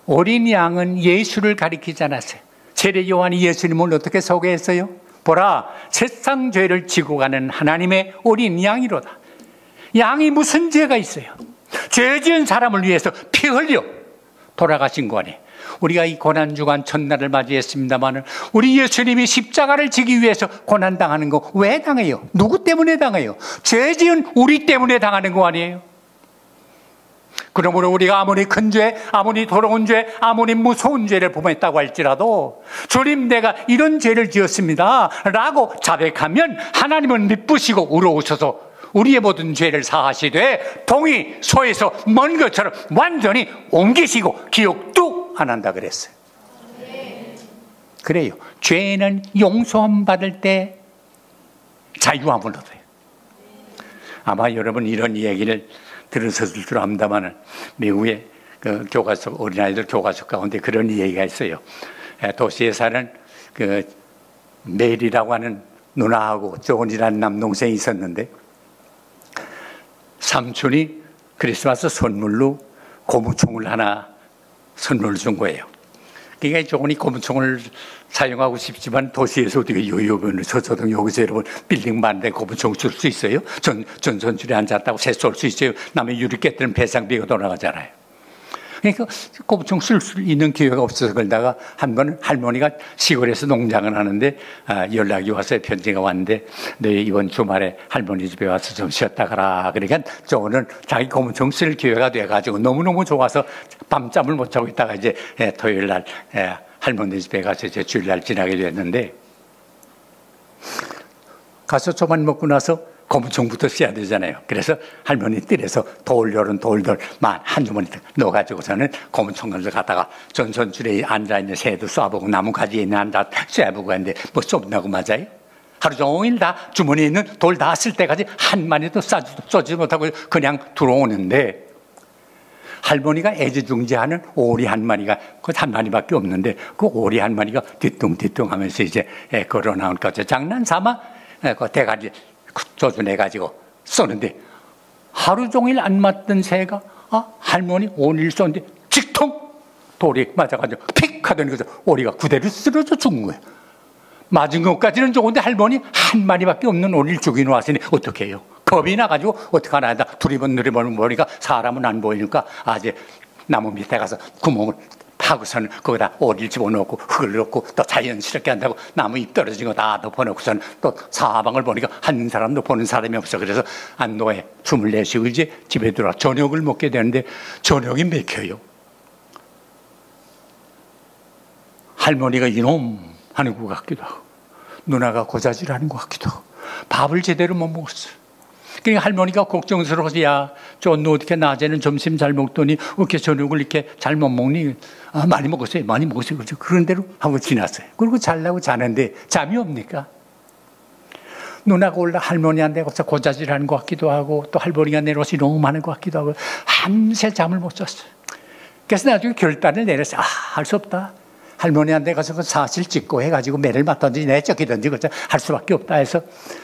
어린 양은 예수를 가리키지 않았어요. 세례 요한이 예수님을 어떻게 소개했어요? 보라 세상 죄를 지고 가는 하나님의 어린 양이로다. 양이 무슨 죄가 있어요? 죄 지은 사람을 위해서 피 흘려 돌아가신 거 아니에요. 우리가 이 고난주간 첫날을 맞이했습니다만 우리 예수님이 십자가를 지기 위해서 고난당하는 거 왜 당해요? 누구 때문에 당해요? 죄 지은 우리 때문에 당하는 거 아니에요? 그러므로 우리가 아무리 큰 죄, 아무리 더러운 죄, 아무리 무서운 죄를 범했다고 할지라도 주님 내가 이런 죄를 지었습니다 라고 자백하면 하나님은 미쁘시고 우러우셔서 우리의 모든 죄를 사하시되 동이 소에서 먼 것처럼 완전히 옮기시고 기억도 안 한다 그랬어요. 그래요. 죄는 용서함 받을 때 자유함을 얻어요. 아마 여러분 이런 이야기를 들으셨을 줄 압니다만 미국의 그 교과서, 어린아이들 교과서 가운데 그런 이야기가 있어요. 도시에 사는 그 메리라고 하는 누나하고 존이라는 남동생이 있었는데 삼촌이 크리스마스 선물로 고무총을 하나 선물을 준 거예요. 그러니까 조금이 고무총을 사용하고 싶지만 도시에서 어떻게 요요변을 저도 여기서 여러분 빌딩 만데 고무총 줄 수 있어요? 전선줄에 앉았다고 새 쏠 수 있어요? 남의 유리 깨뜨리면 배상비가 돌아가잖아요. 그러니까 고무총 쓸 수 있는 기회가 없어서 그러다가 한 번 할머니가 시골에서 농장을 하는데 연락이 와서 편지가 왔는데 너희 이번 주말에 할머니 집에 와서 좀 쉬었다 가라. 그러니까 저는 자기 고무총 쓸 기회가 돼가지고 너무너무 좋아서 밤잠을 못 자고 있다가 이제 토요일 날 할머니 집에 가서 이제 주일날 지나게 됐는데 가서 조만 먹고 나서 고무총부터 써야 되잖아요. 그래서 할머니 뜰에서 돌려는 돌만 한 주머니 넣어가지고서는 고무총을 갖다가 전선줄에 앉아있는 새도 쏴보고 나무가지에 있는 앉아 쏴보고 했는데 뭐 쏘나고 맞아요? 하루 종일 다 주머니에 있는 돌 다 쓸 때까지 한 마리도 쏘지 못하고 그냥 들어오는데 할머니가 애지중지하는 오리 한 마리가 그 한 마리밖에 없는데 그 오리 한 마리가 뒤뚱뒤뚱 하면서 이제 걸어 나온 거죠. 장난삼아 그 대가리 조준해가지고 쏘는데 하루 종일 안 맞던 새가 할머니 오리를 쏘는데 직통 돌이 맞아가지고 픽 하더니 오리가 그대로 쓰러져 죽은 거예요. 맞은 것까지는 좋은데 할머니 한 마리밖에 없는 오리를 죽이는 왔으니 어떻게 해요? 겁이 나가지고 어떡하나 하다 두리번 보니까 사람은 안 보이니까 이제 나무 밑에 가서 구멍을 파고서는 거기다 오리를 집어넣고 흙을 넣고 또 자연스럽게 한다고 나무 잎 떨어진 거 다 덮어놓고서는 또 사방을 보니까 한 사람도 보는 사람이 없어. 그래서 안도에 숨을 내쉬고 이제 집에 들어와 저녁을 먹게 되는데 저녁이 맥혀요. 할머니가 이놈 하는 것 같기도 하고 누나가 고자질하는 것 같기도 하고 밥을 제대로 못 먹었어요. 그러니까 할머니가 걱정스러워서 너 어떻게 낮에는 점심 잘 먹더니 어떻게 저녁을 이렇게 잘 못 먹니? 많이 먹었어요. 그렇죠. 그런 대로 하고 지났어요. 그리고 잘라고 자는데 잠이 옵니까? 누나가 올라 할머니한테 가서 고자질하는 것 같기도 하고 또 할머니가 내려와서 너무 많은 것 같기도 하고 밤새 잠을 못 잤어요. 그래서 나중에 결단을 내렸어요. 할 수 없다. 할머니한테 가서 그 사실 찍고 해가지고 매를 맞던지 내쫓기던지 할 수밖에 없다 해서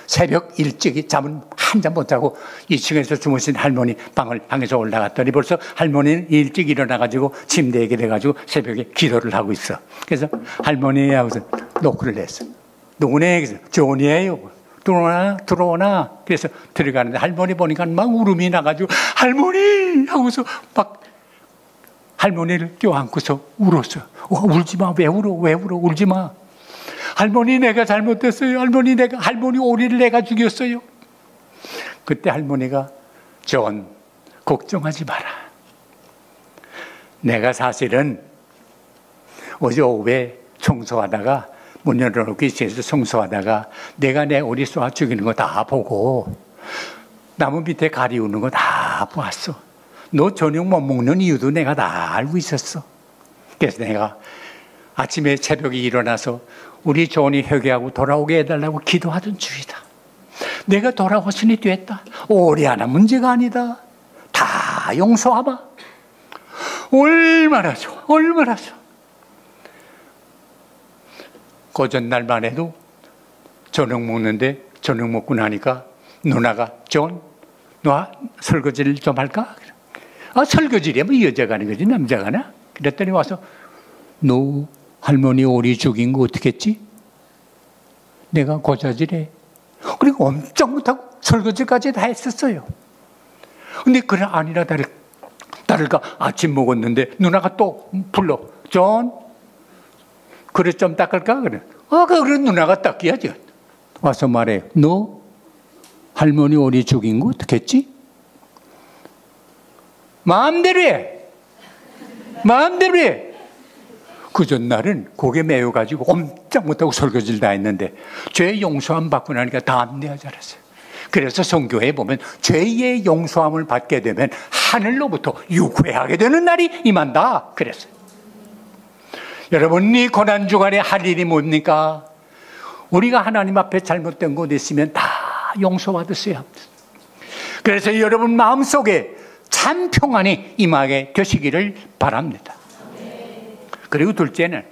새벽 일찍이 잠은 한 잠 못 자고 2층에서 주무신 할머니 방에서 올라갔더니 벌써 할머니는 일찍 일어나가지고 침대에 기대가지고 새벽에 기도를 하고 있어. 그래서 할머니 하고서 노크를 냈어. 누구네? 그래서 존이에요. 들어오나? 그래서 들어가는데 할머니 보니까 막 울음이 나가지고 할머니 하고서 막 할머니를 껴안고서 울었어요. 울지 마. 왜 울어? 울지 마. 할머니 내가 잘못했어요. 할머니 오리를 내가 죽였어요. 그때 할머니가 존 걱정하지 마라. 내가 사실은 어제 오후에 청소하다가 문 열어놓고 있어서 청소하다가 내가 내 오리 쏴 죽이는 거 다 보고 나무 밑에 가리 우는 거 다 보았어. 너 저녁 못 먹는 이유도 내가 다 알고 있었어. 그래서 내가 아침에 새벽에 일어나서 우리 존이 회개하고 돌아오게 해달라고 기도하던 중이다. 내가 돌아왔으니 됐다. 오리 하나 문제가 아니다. 다 용서하마. 얼마나 좋아. 그 전날만 해도 저녁 먹는데 저녁 먹고 나니까 누나가 존, 너 설거지를 좀 할까? 설거지래. 뭐 여자가 하는 거지 남자가 하나? 그랬더니 와서 너 할머니 오리 죽인 거 어떻게 했지? 내가 고자질해. 그리고 엄청 못하고 설거지까지 다 했었어요. 근데 그래 아니라 다를까 아침 먹었는데 누나가 또 불러. 존 그릇 좀 닦을까? 그래. 그래 누나가 닦여야지. 와서 말해. 너 할머니 오리 죽인 거 어떻게 했지? 마음대로 해. 그 전날은 고개 메어가지고 꼼짝 못하고 설거지를 다 했는데 죄 용서함 받고 나니까 담대하 자랐어요. 그래서 성경에 보면 죄의 용서함을 받게 되면 하늘로부터 유쾌하게 되는 날이 임한다 그랬어요. 여러분 이 고난 주간에 할 일이 뭡니까? 우리가 하나님 앞에 잘못된 것 있으면 다 용서받으셔야 합니다. 그래서 여러분 마음속에 참 평안이 임하게 되시기를 바랍니다. 그리고 둘째는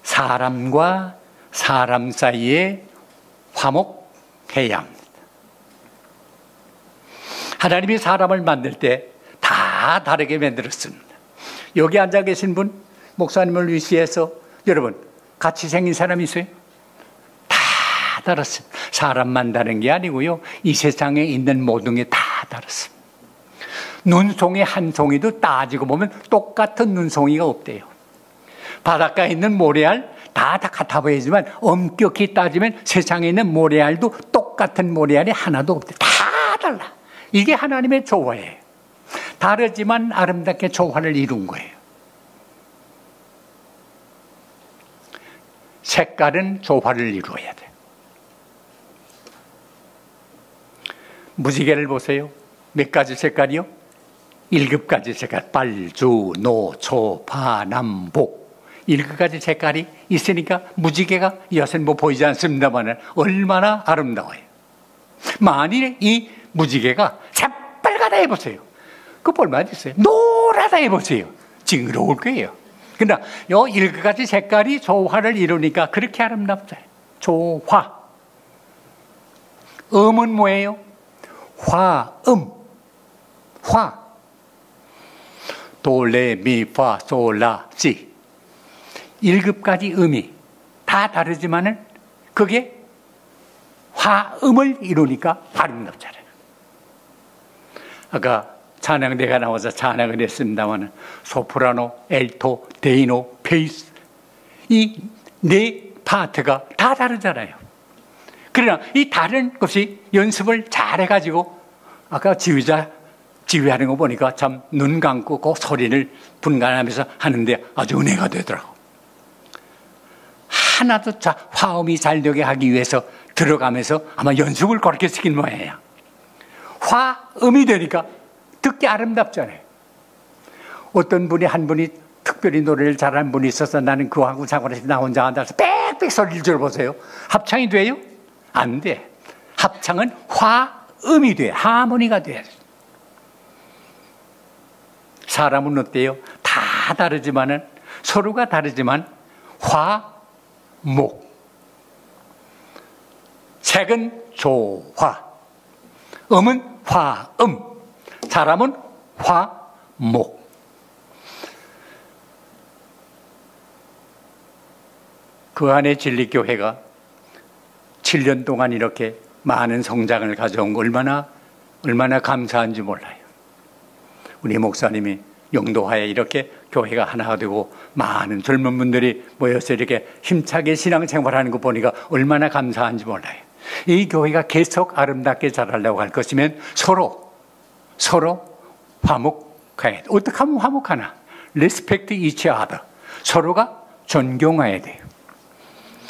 사람과 사람 사이에 화목해야 합니다. 하나님이 사람을 만들 때 다 다르게 만들었습니다. 여기 앉아 계신 분, 목사님을 위시해서 여러분 같이 생긴 사람이 있어요? 다 다릅니다. 사람만 다른 게 아니고요, 이 세상에 있는 모든 게 다 다릅니다. 눈송이 한 송이도 따지고 보면 똑같은 눈송이가 없대요. 바닷가에 있는 모래알 다 같아 보이지만 엄격히 따지면 세상에 있는 모래알도 똑같은 모래알이 하나도 없대. 다 달라. 이게 하나님의 조화예요. 다르지만 아름답게 조화를 이룬 거예요. 색깔은 조화를 이루어야 돼요. 무지개를 보세요. 몇 가지 색깔이요? 7가지 색깔. 빨주, 노, 초, 파, 남, 복. 7가지 색깔이 있으니까 무지개가 여기서는 뭐 보이지 않습니다만 얼마나 아름다워요. 만일에 이 무지개가 새빨갛다 해보세요. 그 볼만 있어요. 노랗다 해보세요. 징그러울 거예요. 그러나 요 7가지 색깔이 조화를 이루니까 그렇게 아름답다. 조화. 음은 뭐예요? 화음. 화. 도, 레, 미, 파, 솔, 라, 시. 7가지 음이 다 다르지만은 그게 화음을 이루니까 아름답잖아요. 아까 찬양대가 나와서 찬양을 했습니다만 소프라노, 엘토, 데이노, 베이스 이 네 파트가 다 다르잖아요. 그러나 이 다른 것이 연습을 잘해가지고 아까 지휘하는 거 보니까 참 눈 감고 그 소리를 분간하면서 하는데 아주 은혜가 되더라고. 하나도 화음이 잘 되게 하기 위해서 들어가면서 아마 연습을 그렇게 시킨 모양이에요. 화음이 되니까 듣기 아름답잖아요. 어떤 분이 한 분이 특별히 노래를 잘하는 분이 있어서 나는 그하고 사고에서 나 혼자 앉아서 빽빽 소리를 들어보세요. 합창이 돼요? 안 돼. 합창은 화음이 돼요. 하모니가 돼요. 사람은 어때요? 다 다르지만은 서로가 다르지만 화목. 색은 조화. 음은 화음. 사람은 화목. 그 안에 진리교회가 7년 동안 이렇게 많은 성장을 가져온 거 얼마나 감사한지 몰라요. 우리 목사님이 영도하에 이렇게 교회가 하나가 되고 많은 젊은 분들이 모여서 이렇게 힘차게 신앙생활하는 거 보니까 얼마나 감사한지 몰라요. 이 교회가 계속 아름답게 자라려고 할 것이면 서로 화목해야 돼. 어떻게 하면 화목하나? Respect each other. 서로가 존경해야 돼요.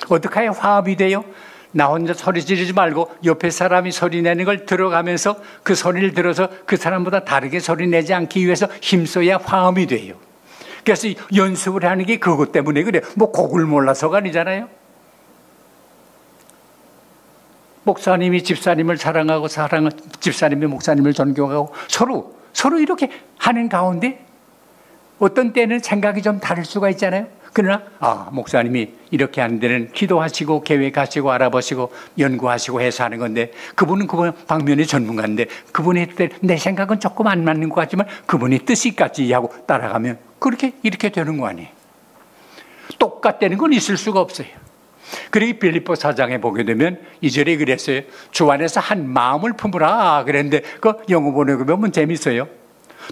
어떻게 해야 화합이 돼요? 나 혼자 소리 지르지 말고 옆에 사람이 소리 내는 걸 들어가면서 그 소리를 들어서 그 사람보다 다르게 소리 내지 않기 위해서 힘써야 화음이 돼요. 그래서 연습을 하는 게 그것 때문에 그래요. 뭐 곡을 몰라서가 아니잖아요. 목사님이 집사님을 사랑하고 집사님이 목사님을 존경하고 서로 이렇게 하는 가운데 어떤 때는 생각이 좀 다를 수가 있잖아요. 그러나 목사님이 이렇게 하는 데는 기도하시고 계획하시고 알아보시고 연구하시고 해서 하는 건데 그분 방면의 전문가인데 그분이 했을 때 내 생각은 조금 안 맞는 것 같지만 그분이 뜻이 같지 하고 따라가면 이렇게 되는 거 아니에요. 똑같다는 건 있을 수가 없어요. 그리고 빌립보 4장에 보게 되면 2절에 그랬어요. 주 안에서 한 마음을 품으라 그랬는데 그 영어 번역을 보면 재밌어요.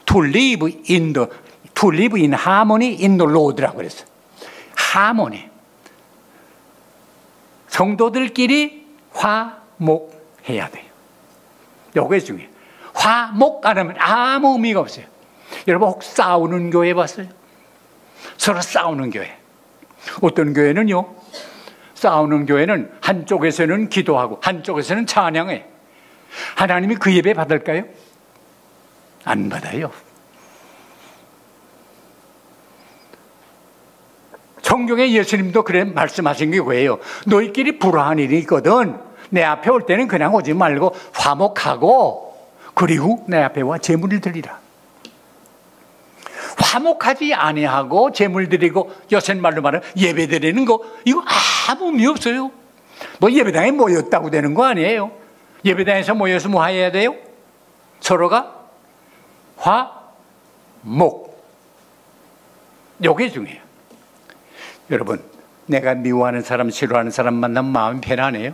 To live in harmony in the Lord라고 그랬어요. 하모니. 성도들끼리 화목해야 돼요. 요게 중요해요. 화목 안 하면 아무 의미가 없어요. 여러분 혹 싸우는 교회 봤어요? 서로 싸우는 교회. 어떤 교회는요, 싸우는 교회는 한쪽에서는 기도하고 한쪽에서는 찬양해. 하나님이 그 예배 받을까요? 안 받아요. 성경에 예수님도 그래 말씀하신 게 뭐예요? 너희끼리 불화한 일이 있거든. 내 앞에 올 때는 그냥 오지 말고 화목하고 그리고 내 앞에 와 제물을 드리라. 화목하지 아니하고 제물 드리고 요새 말로 말하면 예배 드리는 거 이거 아무 의미 없어요. 뭐 예배당에 모였다고 되는 거 아니에요. 예배당에서 모여서 뭐 해야 돼요? 서로가 화목. 요게 중요해요. 여러분, 내가 미워하는 사람, 싫어하는 사람 만나면 마음이 편안해요?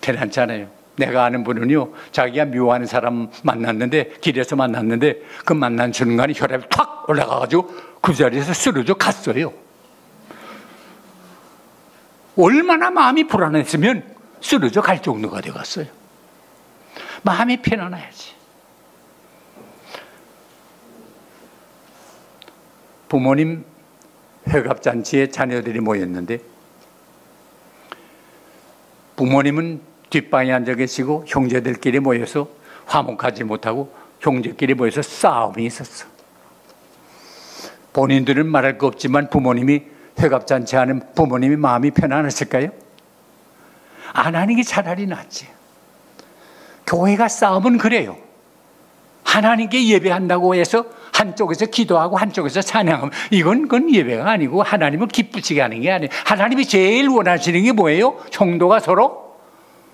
편안잖아요. 내가 아는 분은요, 자기가 미워하는 사람 만났는데, 길에서 만났는데, 그 만난 순간에 혈압이 탁 올라가가지고 그 자리에서 쓰러져 갔어요. 얼마나 마음이 불안했으면 쓰러져 갈 정도가 되었어요. 마음이 편안해야지. 부모님 회갑잔치에 자녀들이 모였는데 부모님은 뒷방에 앉아 계시고 형제들끼리 모여서 화목하지 못하고 형제끼리 모여서 싸움이 있었어. 본인들은 말할 거 없지만 부모님이 회갑잔치 하는 부모님이 마음이 편안했을까요? 안 하는 게 차라리 낫지. 교회가 싸움은 그래요. 하나님께 예배한다고 해서 한쪽에서 기도하고 한쪽에서 찬양하면 그건 예배가 아니고 하나님을 기쁘시게 하는 게 아니에요. 하나님이 제일 원하시는 게 뭐예요? 성도가 서로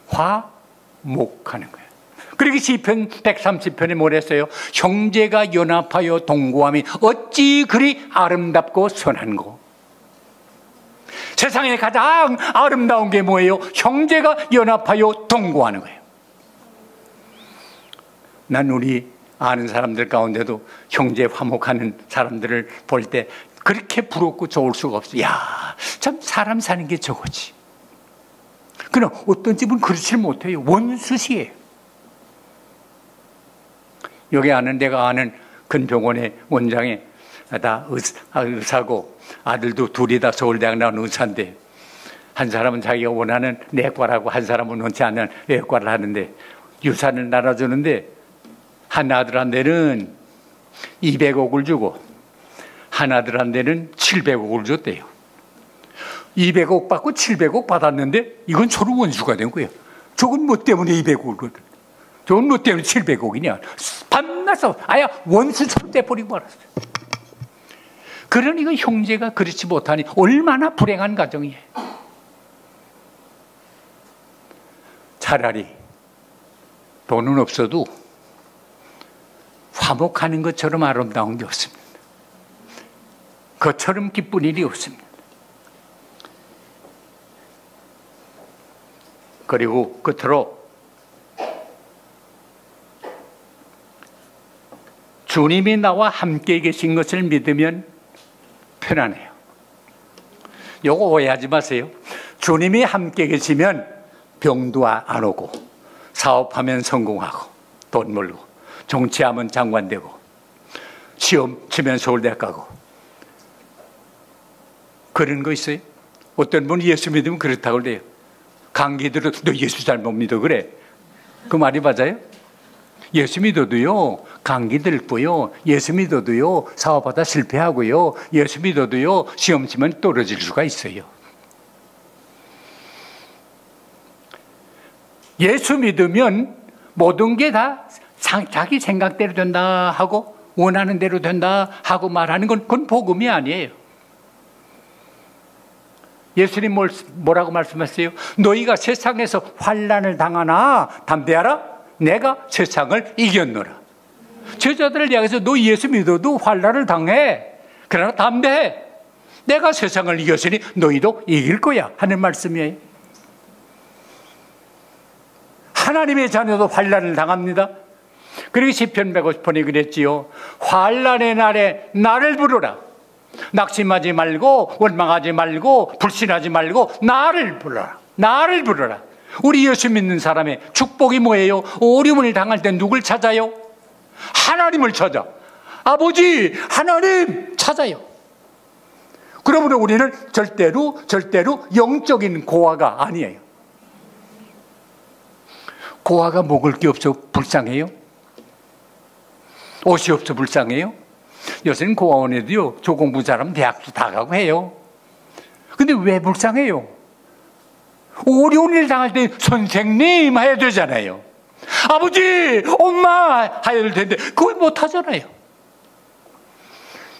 화목하는 거예요. 그러기 시편 130편에 뭐랬어요? 형제가 연합하여 동거함이 어찌 그리 아름답고 선한고. 세상에 가장 아름다운 게 뭐예요? 형제가 연합하여 동거하는 거예요. 난 우리 아는 사람들 가운데도 형제 화목하는 사람들을 볼 때 그렇게 부럽고 좋을 수가 없어요. 야, 참 사람 사는 게 저거지. 그러나 어떤 집은 그렇지 못해요. 원수시해요. 여기 내가 아는 큰 병원의 원장이 다 의사고 아들도 둘이 다 서울대학 나온 의사인데 한 사람은 자기가 원하는 내과라고 한 사람은 원치 않는 외과를 하는데 유산을 나눠주는데 한 아들한테는 200억을 주고 한 아들한테는 700억을 줬대요. 200억 받고 700억 받았는데 이건 서로 원수가 된 거예요. 저건 뭐 때문에 200억을 줬대. 저건 뭐 때문에 700억이냐. 밤낮서 아야 원수처럼 떼버리고 말았어요. 그러니까 형제가 그렇지 못하니 얼마나 불행한 가정이에요. 차라리 돈은 없어도 화목하는 것처럼 아름다운 게 없습니다. 그처럼 기쁜 일이 없습니다. 그리고 끝으로 주님이 나와 함께 계신 것을 믿으면 편안해요. 요거 오해하지 마세요. 주님이 함께 계시면 병도 안 오고 사업하면 성공하고 돈 벌고 정치하면 장관 되고 시험 치면 서울대 가고 그런 거 있어요? 어떤 분이 예수 믿으면 그렇다고 그래요. 감기 들어 너 예수 잘못 믿어 그래. 그 말이 맞아요? 예수 믿어도요 감기 들고요 예수 믿어도요 사업하다 실패하고요 예수 믿어도요 시험 치면 떨어질 수가 있어요. 예수 믿으면 모든 게 다 자기 생각대로 된다 하고 원하는 대로 된다 하고 말하는 건 그건 복음이 아니에요. 예수님 뭐라고 말씀하세요? 너희가 세상에서 환난을 당하나 담대하라 내가 세상을 이겼노라. 제자들을 향해서 너 예수 믿어도 환난을 당해 그러나 담대해 내가 세상을 이겼으니 너희도 이길 거야 하는 말씀이에요. 하나님의 자녀도 환난을 당합니다. 그리고 시편 150편에 그랬지요. 환난의 날에 나를 부르라. 낙심하지 말고 원망하지 말고 불신하지 말고 나를 부르라. 나를 부르라. 우리 예수 믿는 사람의 축복이 뭐예요? 어려움을 당할 때 누굴 찾아요? 하나님을 찾아. 아버지 하나님 찾아요. 그러므로 우리는 절대로 영적인 고아가 아니에요. 고아가 먹을 게 없어 불쌍해요? 옷이 없어 불쌍해요? 요새는 고아원에도요 조공부 잘하면 대학도 다 가고 해요. 근데 왜 불쌍해요? 어려운 일 당할 때 선생님 해야 되잖아요. 아버지, 엄마 해야 될 텐데 그걸 못 하잖아요.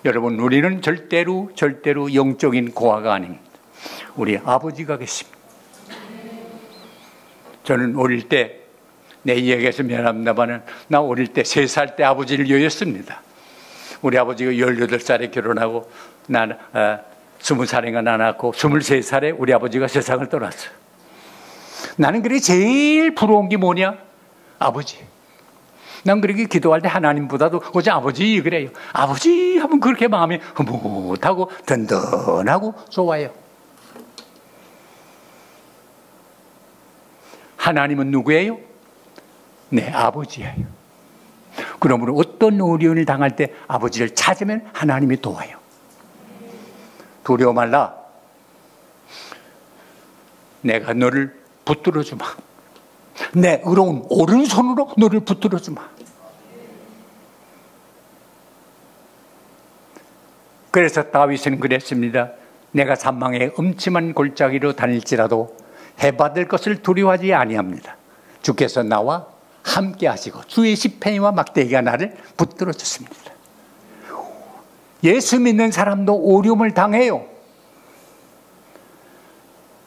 여러분, 우리는 절대로 영적인 고아가 아닙니다. 우리 아버지가 계십니다. 저는 어릴 때, 내 이야기에서 미안합니다만, 나 어릴 때 3살 때 아버지를 여였습니다. 우리 아버지가 18살에 결혼하고, 난 20살인가 낳았고, 23살에 우리 아버지가 세상을 떠났어요. 나는 그게 제일 부러운 게 뭐냐? 아버지. 난 그렇게 기도할 때 하나님보다도 어제 아버지 그래요. 아버지 하면 그렇게 마음이 흐뭇하고 든든하고 좋아요. 하나님은 누구예요? 네, 아버지예요. 그러므로 어떤 어려움을 당할 때 아버지를 찾으면 하나님이 도와요. 두려워 말라. 내가 너를 붙들어 주마. 내 의로운 오른손으로 너를 붙들어 주마. 그래서 다윗은 그랬습니다. 내가 사망의 음침한 골짜기로 다닐지라도 해받을 것을 두려워하지 아니합니다. 주께서 나와 함께 하시고 주의 시편이와 막대기가 나를 붙들어 줬습니다. 예수 믿는 사람도 어려움을 당해요.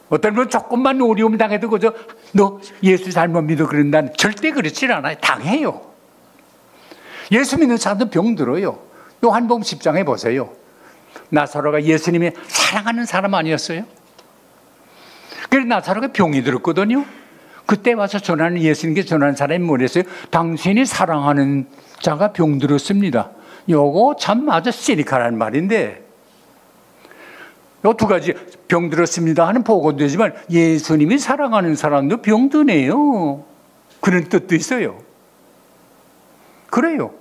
어떤 분은 조금만 어려움을 당해도 그저 너 예수 잘못 믿어 그런다. 절대 그렇지 않아요. 당해요. 예수 믿는 사람도 병들어요. 요한복음 10장에 보세요. 나사로가 예수님이 사랑하는 사람 아니었어요? 그래서 나사로가 병이 들었거든요. 그때 와서 전하는 예수님께 전하는 사람이 뭐랬어요? 당신이 사랑하는 자가 병들었습니다. 요거 참 아주 시니컬한 말인데, 요 두 가지 병들었습니다 하는 보고도 되지만 예수님이 사랑하는 사람도 병드네요. 그런 뜻도 있어요. 그래요.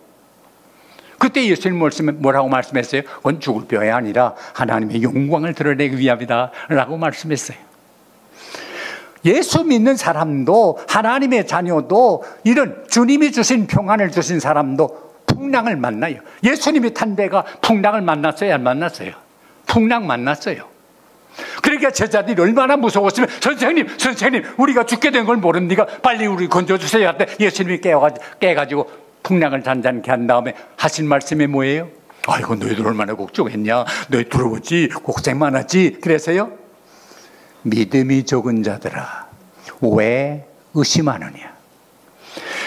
그때 예수님 뭐라고 말씀했어요? 그건 죽을 병이 아니라 하나님의 영광을 드러내기 위함이다 라고 말씀했어요. 예수 믿는 사람도 하나님의 자녀도 이런 주님이 주신 평안을 주신 사람도 풍랑을 만나요. 예수님이 탄 데가 풍랑을 만났어요? 안 만났어요? 풍랑 만났어요. 그러니까 제자들이 얼마나 무서웠으면 선생님 우리가 죽게 된 걸 모릅니까? 빨리 우리 건져주세요 할 때 예수님이 깨가지고 풍랑을 잔잔케 한 다음에 하신 말씀이 뭐예요? 아이고 너희들 얼마나 걱정했냐, 너희 두려웠지, 고생 많았지. 그래서요, 믿음이 적은 자들아 왜 의심하느냐.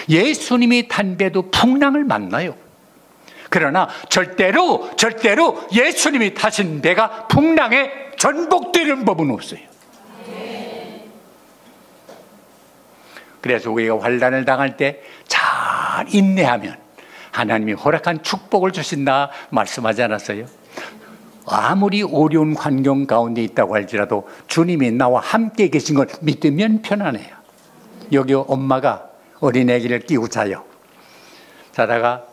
예수님이 탄 배도 풍랑을 만나요. 그러나 절대로 예수님이 타신 배가 풍랑에 전복되는 법은 없어요. 그래서 우리가 환난을 당할 때 잘 인내하면 하나님이 허락한 축복을 주신다 말씀하지 않았어요? 아무리 어려운 환경 가운데 있다고 할지라도 주님이 나와 함께 계신 걸 믿으면 편안해요. 여기 엄마가 어린애기를 끼고 자요. 자다가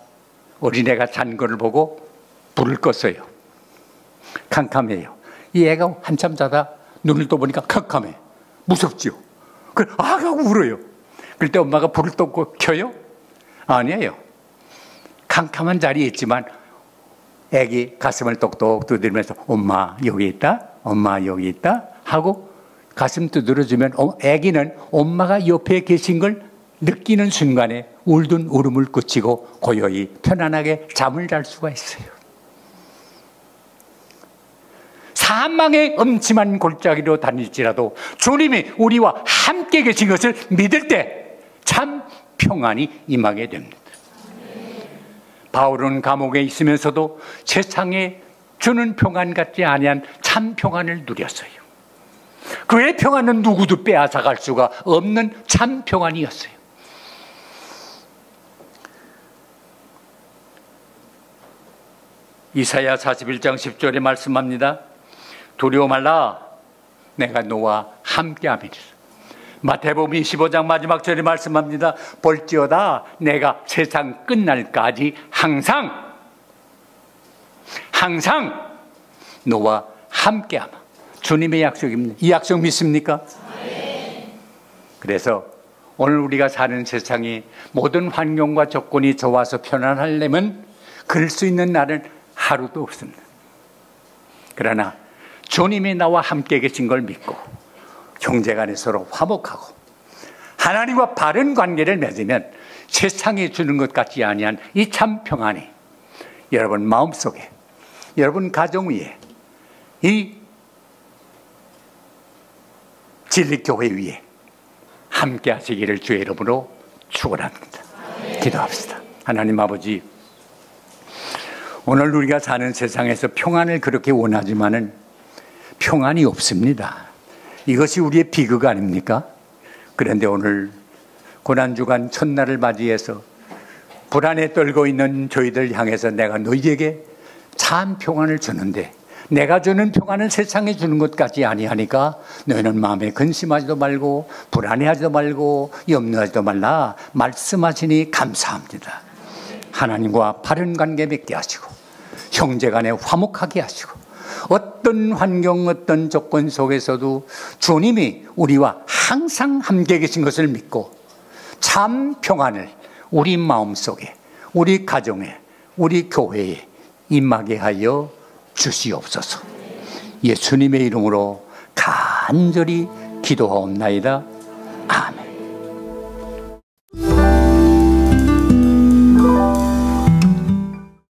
어린애가 잔 거를 보고 불을 껐어요. 캄캄해요. 이 애가 한참 자다 눈을 떠보니까 캄캄해. 무섭지요. 그래 아가고 울어요. 그럴 때 엄마가 불을 또 켜요? 아니에요. 캄캄한 자리에 있지만 애기 가슴을 똑똑 두드리면서 엄마 여기 있다, 엄마 여기 있다 하고 가슴 두드려주면 애기는 엄마가 옆에 계신 걸 느끼는 순간에 울던 울음을 그치고 고요히 편안하게 잠을 잘 수가 있어요. 사망의 음침한 골짜기로 다닐지라도 주님이 우리와 함께 계신 것을 믿을 때 참 평안이 임하게 됩니다. 바울은 감옥에 있으면서도 세상에 주는 평안 같지 아니한 참 평안을 누렸어요. 그의 평안은 누구도 빼앗아갈 수가 없는 참 평안이었어요. 이사야 41장 10절에 말씀합니다. 두려워 말라 내가 너와 함께함이라. 마태복음 25장 마지막 절에 말씀합니다. 볼지어다 내가 세상 끝날까지 항상 너와 함께하마. 주님의 약속입니다. 이 약속 믿습니까? 네. 그래서 오늘 우리가 사는 세상이 모든 환경과 조건이 좋아서 편안하려면 그럴 수 있는 날은 하루도 없습니다. 그러나 주님이 나와 함께 계신 걸 믿고 형제간에 서로 화목하고 하나님과 바른 관계를 맺으면 세상에 주는 것 같지 아니한 이 참 평안이 여러분 마음속에, 여러분 가정 위에, 이 진리교회 위에 함께 하시기를 주의 이름으로 축원합니다. 기도합시다. 하나님 아버지, 오늘 우리가 사는 세상에서 평안을 그렇게 원하지만은 평안이 없습니다. 이것이 우리의 비극 아닙니까? 그런데 오늘 고난주간 첫날을 맞이해서 불안에 떨고 있는 저희들 향해서 내가 너희에게 참 평안을 주는데 내가 주는 평안은 세상에 주는 것 같지 아니하니까 너희는 마음에 근심하지도 말고 불안해하지도 말고 염려하지도 말라 말씀하시니 감사합니다. 하나님과 바른 관계 맺게 하시고 형제간에 화목하게 하시고 어떤 환경 어떤 조건 속에서도 주님이 우리와 항상 함께 계신 것을 믿고 참 평안을 우리 마음속에, 우리 가정에, 우리 교회에 임하게 하여 주시옵소서. 예수님의 이름으로 간절히 기도하옵나이다. 아멘.